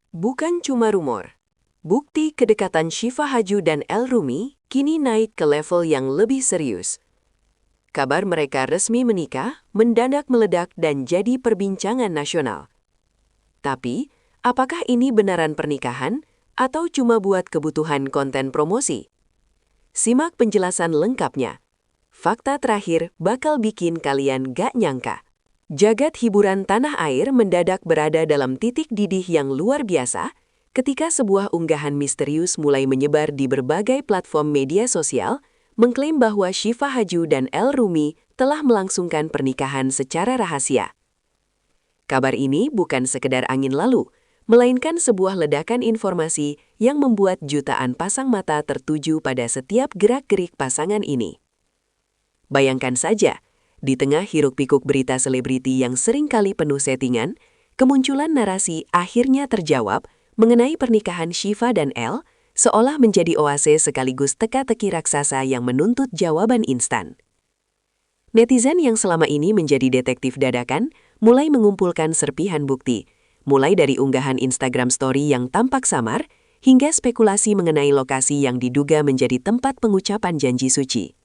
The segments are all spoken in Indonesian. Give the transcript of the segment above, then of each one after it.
Bukan cuma rumor. Bukti kedekatan Syifa Haju dan El Rumi kini naik ke level yang lebih serius. Kabar mereka resmi menikah mendadak meledak dan jadi perbincangan nasional. Tapi, apakah ini benaran pernikahan atau cuma buat kebutuhan konten promosi? Simak penjelasan lengkapnya. Fakta terakhir bakal bikin kalian gak nyangka. Jagat hiburan tanah air mendadak berada dalam titik didih yang luar biasa ketika sebuah unggahan misterius mulai menyebar di berbagai platform media sosial mengklaim bahwa Syifa Haju dan El Rumi telah melangsungkan pernikahan secara rahasia. Kabar ini bukan sekedar angin lalu, melainkan sebuah ledakan informasi yang membuat jutaan pasang mata tertuju pada setiap gerak-gerik pasangan ini. Bayangkan saja, di tengah hiruk-pikuk berita selebriti yang seringkali penuh settingan, kemunculan narasi akhirnya terjawab mengenai pernikahan Syifa dan El, seolah menjadi oase sekaligus teka-teki raksasa yang menuntut jawaban instan. Netizen yang selama ini menjadi detektif dadakan mulai mengumpulkan serpihan bukti, mulai dari unggahan Instagram Story yang tampak samar, hingga spekulasi mengenai lokasi yang diduga menjadi tempat pengucapan janji suci.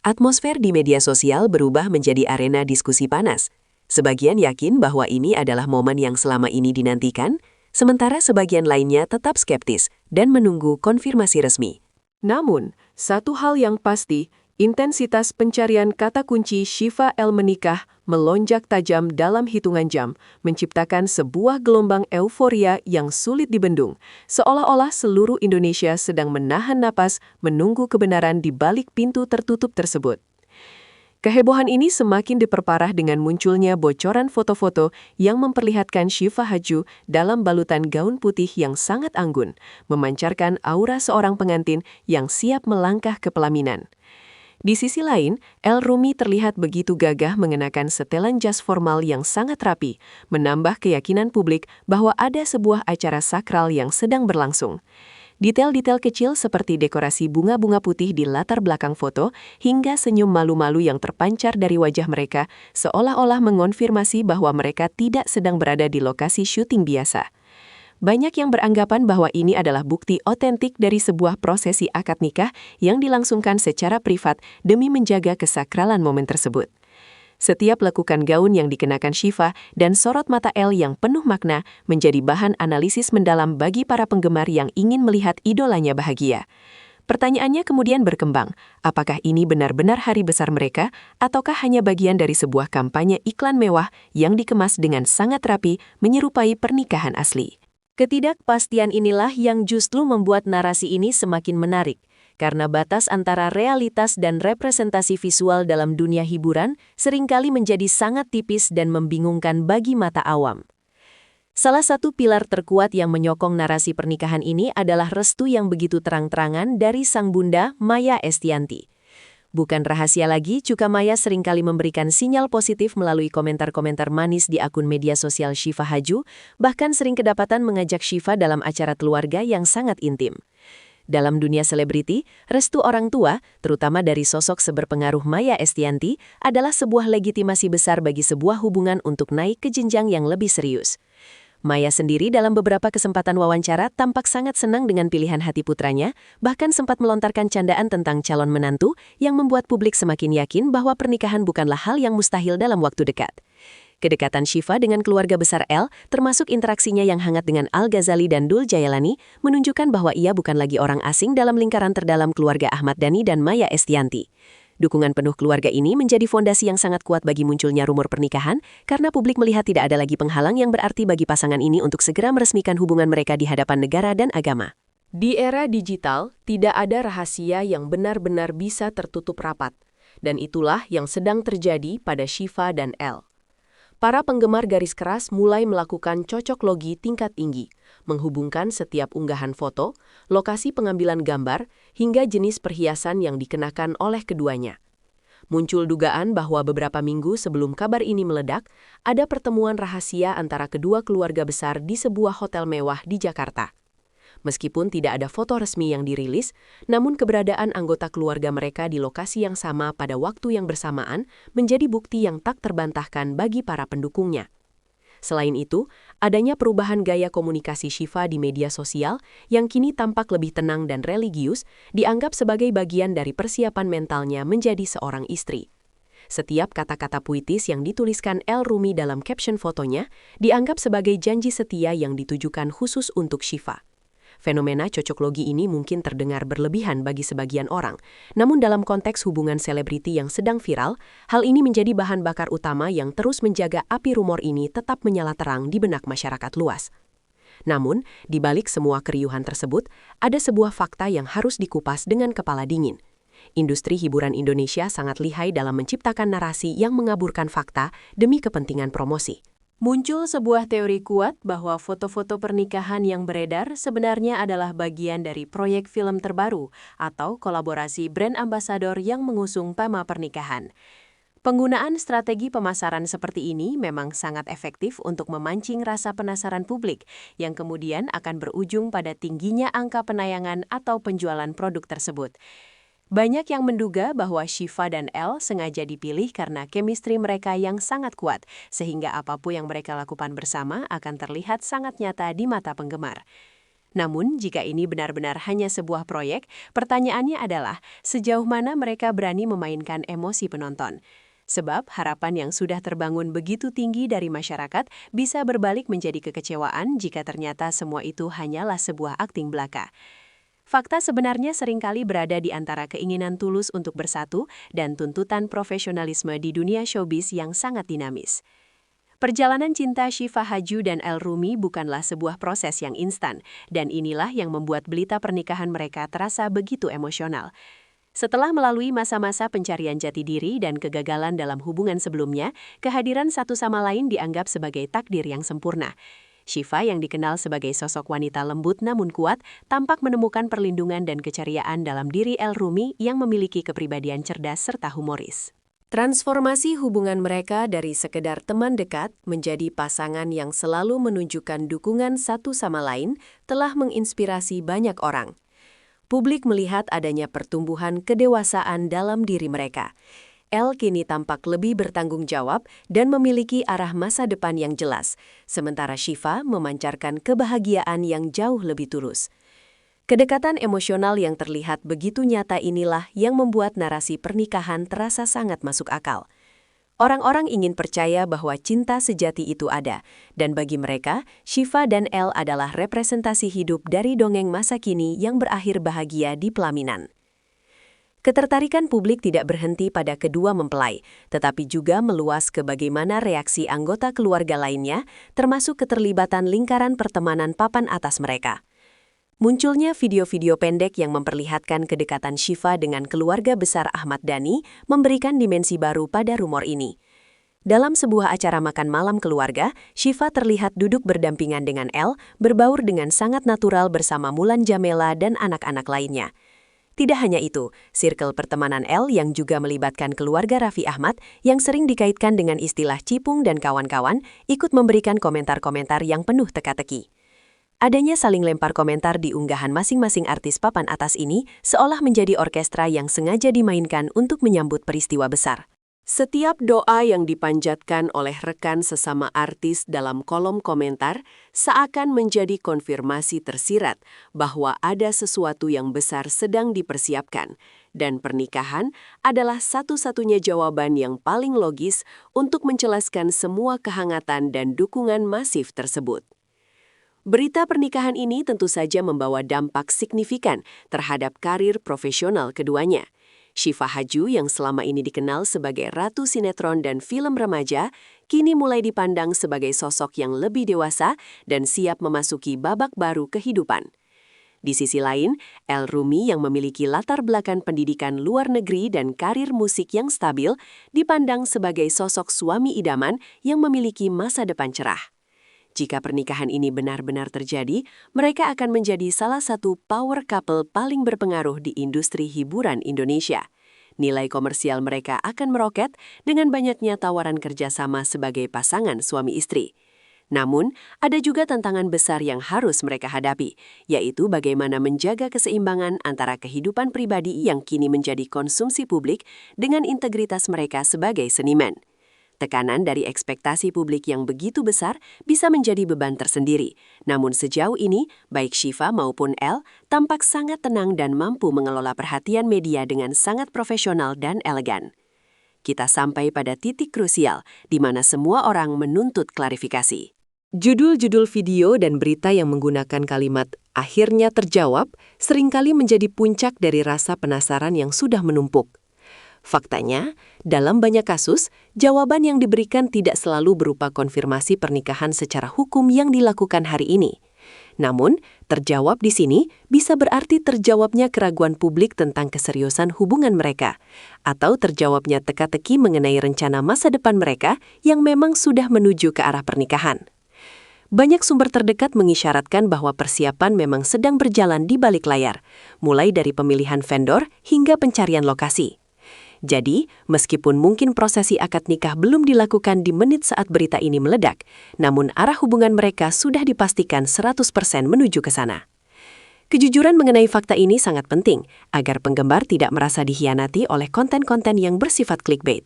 Atmosfer di media sosial berubah menjadi arena diskusi panas. Sebagian yakin bahwa ini adalah momen yang selama ini dinantikan, sementara sebagian lainnya tetap skeptis dan menunggu konfirmasi resmi. Namun, satu hal yang pasti, intensitas pencarian kata kunci Syifa El menikah melonjak tajam dalam hitungan jam, menciptakan sebuah gelombang euforia yang sulit dibendung, seolah-olah seluruh Indonesia sedang menahan napas menunggu kebenaran di balik pintu tertutup tersebut. Kehebohan ini semakin diperparah dengan munculnya bocoran foto-foto yang memperlihatkan Syifa Haju dalam balutan gaun putih yang sangat anggun, memancarkan aura seorang pengantin yang siap melangkah ke pelaminan. Di sisi lain, El Rumi terlihat begitu gagah mengenakan setelan jas formal yang sangat rapi, menambah keyakinan publik bahwa ada sebuah acara sakral yang sedang berlangsung. Detail-detail kecil seperti dekorasi bunga-bunga putih di latar belakang foto hingga senyum malu-malu yang terpancar dari wajah mereka seolah-olah mengonfirmasi bahwa mereka tidak sedang berada di lokasi syuting biasa. Banyak yang beranggapan bahwa ini adalah bukti otentik dari sebuah prosesi akad nikah yang dilangsungkan secara privat demi menjaga kesakralan momen tersebut. Setiap lekukan gaun yang dikenakan Syifa dan sorot mata El yang penuh makna menjadi bahan analisis mendalam bagi para penggemar yang ingin melihat idolanya bahagia. Pertanyaannya kemudian berkembang, apakah ini benar-benar hari besar mereka ataukah hanya bagian dari sebuah kampanye iklan mewah yang dikemas dengan sangat rapi menyerupai pernikahan asli? Ketidakpastian inilah yang justru membuat narasi ini semakin menarik, karena batas antara realitas dan representasi visual dalam dunia hiburan seringkali menjadi sangat tipis dan membingungkan bagi mata awam. Salah satu pilar terkuat yang menyokong narasi pernikahan ini adalah restu yang begitu terang-terangan dari sang bunda Maya Estianty. Bukan rahasia lagi, Cuka Maya seringkali memberikan sinyal positif melalui komentar-komentar manis di akun media sosial Syifa Haju, bahkan sering kedapatan mengajak Syifa dalam acara keluarga yang sangat intim. Dalam dunia selebriti, restu orang tua, terutama dari sosok seberpengaruh Maya Estianty, adalah sebuah legitimasi besar bagi sebuah hubungan untuk naik ke jenjang yang lebih serius. Maya sendiri dalam beberapa kesempatan wawancara tampak sangat senang dengan pilihan hati putranya, bahkan sempat melontarkan candaan tentang calon menantu yang membuat publik semakin yakin bahwa pernikahan bukanlah hal yang mustahil dalam waktu dekat. Kedekatan Syifa dengan keluarga besar El, termasuk interaksinya yang hangat dengan Al Ghazali dan Dul Jayalani, menunjukkan bahwa ia bukan lagi orang asing dalam lingkaran terdalam keluarga Ahmad Dhani dan Maya Estianty. Dukungan penuh keluarga ini menjadi fondasi yang sangat kuat bagi munculnya rumor pernikahan, karena publik melihat tidak ada lagi penghalang yang berarti bagi pasangan ini untuk segera meresmikan hubungan mereka di hadapan negara dan agama. Di era digital, tidak ada rahasia yang benar-benar bisa tertutup rapat, dan itulah yang sedang terjadi pada Syifa dan El. Para penggemar garis keras mulai melakukan cocok logi tingkat tinggi, menghubungkan setiap unggahan foto, lokasi pengambilan gambar, hingga jenis perhiasan yang dikenakan oleh keduanya. Muncul dugaan bahwa beberapa minggu sebelum kabar ini meledak, ada pertemuan rahasia antara kedua keluarga besar di sebuah hotel mewah di Jakarta. Meskipun tidak ada foto resmi yang dirilis, namun keberadaan anggota keluarga mereka di lokasi yang sama pada waktu yang bersamaan menjadi bukti yang tak terbantahkan bagi para pendukungnya. Selain itu, adanya perubahan gaya komunikasi Syifa di media sosial yang kini tampak lebih tenang dan religius dianggap sebagai bagian dari persiapan mentalnya menjadi seorang istri. Setiap kata-kata puitis yang dituliskan El Rumi dalam caption fotonya dianggap sebagai janji setia yang ditujukan khusus untuk Syifa. Fenomena cocok logi ini mungkin terdengar berlebihan bagi sebagian orang, namun dalam konteks hubungan selebriti yang sedang viral, hal ini menjadi bahan bakar utama yang terus menjaga api rumor ini tetap menyala terang di benak masyarakat luas. Namun, di balik semua keriuhan tersebut, ada sebuah fakta yang harus dikupas dengan kepala dingin. Industri hiburan Indonesia sangat lihai dalam menciptakan narasi yang mengaburkan fakta demi kepentingan promosi. Muncul sebuah teori kuat bahwa foto-foto pernikahan yang beredar sebenarnya adalah bagian dari proyek film terbaru atau kolaborasi brand ambasador yang mengusung tema pernikahan. Penggunaan strategi pemasaran seperti ini memang sangat efektif untuk memancing rasa penasaran publik yang kemudian akan berujung pada tingginya angka penayangan atau penjualan produk tersebut. Banyak yang menduga bahwa Syifa dan El sengaja dipilih karena chemistry mereka yang sangat kuat, sehingga apapun yang mereka lakukan bersama akan terlihat sangat nyata di mata penggemar. Namun, jika ini benar-benar hanya sebuah proyek, pertanyaannya adalah sejauh mana mereka berani memainkan emosi penonton. Sebab harapan yang sudah terbangun begitu tinggi dari masyarakat bisa berbalik menjadi kekecewaan jika ternyata semua itu hanyalah sebuah akting belaka. Fakta sebenarnya seringkali berada di antara keinginan tulus untuk bersatu dan tuntutan profesionalisme di dunia showbiz yang sangat dinamis. Perjalanan cinta Syifa Haju dan El Rumi bukanlah sebuah proses yang instan, dan inilah yang membuat berita pernikahan mereka terasa begitu emosional. Setelah melalui masa-masa pencarian jati diri dan kegagalan dalam hubungan sebelumnya, kehadiran satu sama lain dianggap sebagai takdir yang sempurna. Syifa yang dikenal sebagai sosok wanita lembut namun kuat, tampak menemukan perlindungan dan keceriaan dalam diri El Rumi yang memiliki kepribadian cerdas serta humoris. Transformasi hubungan mereka dari sekedar teman dekat menjadi pasangan yang selalu menunjukkan dukungan satu sama lain telah menginspirasi banyak orang. Publik melihat adanya pertumbuhan kedewasaan dalam diri mereka. El kini tampak lebih bertanggung jawab dan memiliki arah masa depan yang jelas, sementara Syifa memancarkan kebahagiaan yang jauh lebih tulus. Kedekatan emosional yang terlihat begitu nyata inilah yang membuat narasi pernikahan terasa sangat masuk akal. Orang-orang ingin percaya bahwa cinta sejati itu ada, dan bagi mereka, Syifa dan El adalah representasi hidup dari dongeng masa kini yang berakhir bahagia di pelaminan. Ketertarikan publik tidak berhenti pada kedua mempelai, tetapi juga meluas ke bagaimana reaksi anggota keluarga lainnya, termasuk keterlibatan lingkaran pertemanan papan atas mereka. Munculnya video-video pendek yang memperlihatkan kedekatan Syifa dengan keluarga besar Ahmad Dhani memberikan dimensi baru pada rumor ini. Dalam sebuah acara makan malam keluarga, Syifa terlihat duduk berdampingan dengan El, berbaur dengan sangat natural bersama Mulan Jamela dan anak-anak lainnya. Tidak hanya itu, circle pertemanan El yang juga melibatkan keluarga Raffi Ahmad yang sering dikaitkan dengan istilah cipung dan kawan-kawan ikut memberikan komentar-komentar yang penuh teka-teki. Adanya saling lempar komentar di unggahan masing-masing artis papan atas ini seolah menjadi orkestra yang sengaja dimainkan untuk menyambut peristiwa besar. Setiap doa yang dipanjatkan oleh rekan sesama artis dalam kolom komentar seakan menjadi konfirmasi tersirat bahwa ada sesuatu yang besar sedang dipersiapkan, dan pernikahan adalah satu-satunya jawaban yang paling logis untuk menjelaskan semua kehangatan dan dukungan masif tersebut. Berita pernikahan ini tentu saja membawa dampak signifikan terhadap karir profesional keduanya. Syifa Haju yang selama ini dikenal sebagai ratu sinetron dan film remaja, kini mulai dipandang sebagai sosok yang lebih dewasa dan siap memasuki babak baru kehidupan. Di sisi lain, El Rumi yang memiliki latar belakang pendidikan luar negeri dan karir musik yang stabil, dipandang sebagai sosok suami idaman yang memiliki masa depan cerah. Jika pernikahan ini benar-benar terjadi, mereka akan menjadi salah satu power couple paling berpengaruh di industri hiburan Indonesia. Nilai komersial mereka akan meroket dengan banyaknya tawaran kerjasama sebagai pasangan suami istri. Namun, ada juga tantangan besar yang harus mereka hadapi, yaitu bagaimana menjaga keseimbangan antara kehidupan pribadi yang kini menjadi konsumsi publik dengan integritas mereka sebagai seniman. Tekanan dari ekspektasi publik yang begitu besar bisa menjadi beban tersendiri. Namun sejauh ini, baik Syifa maupun Elle tampak sangat tenang dan mampu mengelola perhatian media dengan sangat profesional dan elegan. Kita sampai pada titik krusial di mana semua orang menuntut klarifikasi. Judul-judul video dan berita yang menggunakan kalimat "akhirnya terjawab" seringkali menjadi puncak dari rasa penasaran yang sudah menumpuk. Faktanya, dalam banyak kasus, jawaban yang diberikan tidak selalu berupa konfirmasi pernikahan secara hukum yang dilakukan hari ini. Namun, terjawab di sini bisa berarti terjawabnya keraguan publik tentang keseriusan hubungan mereka, atau terjawabnya teka-teki mengenai rencana masa depan mereka yang memang sudah menuju ke arah pernikahan. Banyak sumber terdekat mengisyaratkan bahwa persiapan memang sedang berjalan di balik layar, mulai dari pemilihan vendor hingga pencarian lokasi. Jadi, meskipun mungkin prosesi akad nikah belum dilakukan di menit saat berita ini meledak, namun arah hubungan mereka sudah dipastikan 100% menuju ke sana. Kejujuran mengenai fakta ini sangat penting, agar penggemar tidak merasa dikhianati oleh konten-konten yang bersifat clickbait.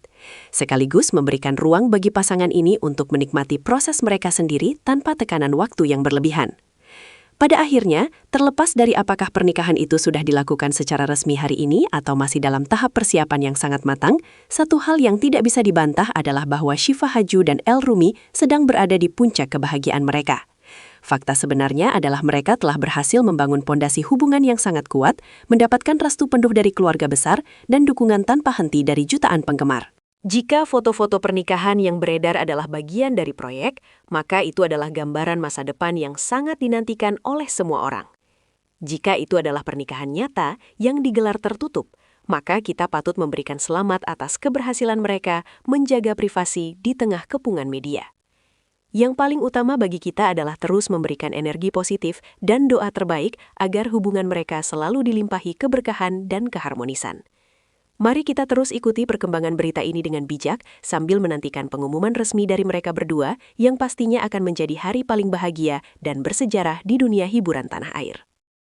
Sekaligus memberikan ruang bagi pasangan ini untuk menikmati proses mereka sendiri tanpa tekanan waktu yang berlebihan. Pada akhirnya, terlepas dari apakah pernikahan itu sudah dilakukan secara resmi hari ini atau masih dalam tahap persiapan yang sangat matang, satu hal yang tidak bisa dibantah adalah bahwa Syifa Haju dan Elle Rumi sedang berada di puncak kebahagiaan mereka. Fakta sebenarnya adalah mereka telah berhasil membangun pondasi hubungan yang sangat kuat, mendapatkan restu penuh dari keluarga besar, dan dukungan tanpa henti dari jutaan penggemar. Jika foto-foto pernikahan yang beredar adalah bagian dari proyek, maka itu adalah gambaran masa depan yang sangat dinantikan oleh semua orang. Jika itu adalah pernikahan nyata yang digelar tertutup, maka kita patut memberikan selamat atas keberhasilan mereka menjaga privasi di tengah kepungan media. Yang paling utama bagi kita adalah terus memberikan energi positif dan doa terbaik agar hubungan mereka selalu dilimpahi keberkahan dan keharmonisan. Mari kita terus ikuti perkembangan berita ini dengan bijak sambil menantikan pengumuman resmi dari mereka berdua yang pastinya akan menjadi hari paling bahagia dan bersejarah di dunia hiburan tanah air.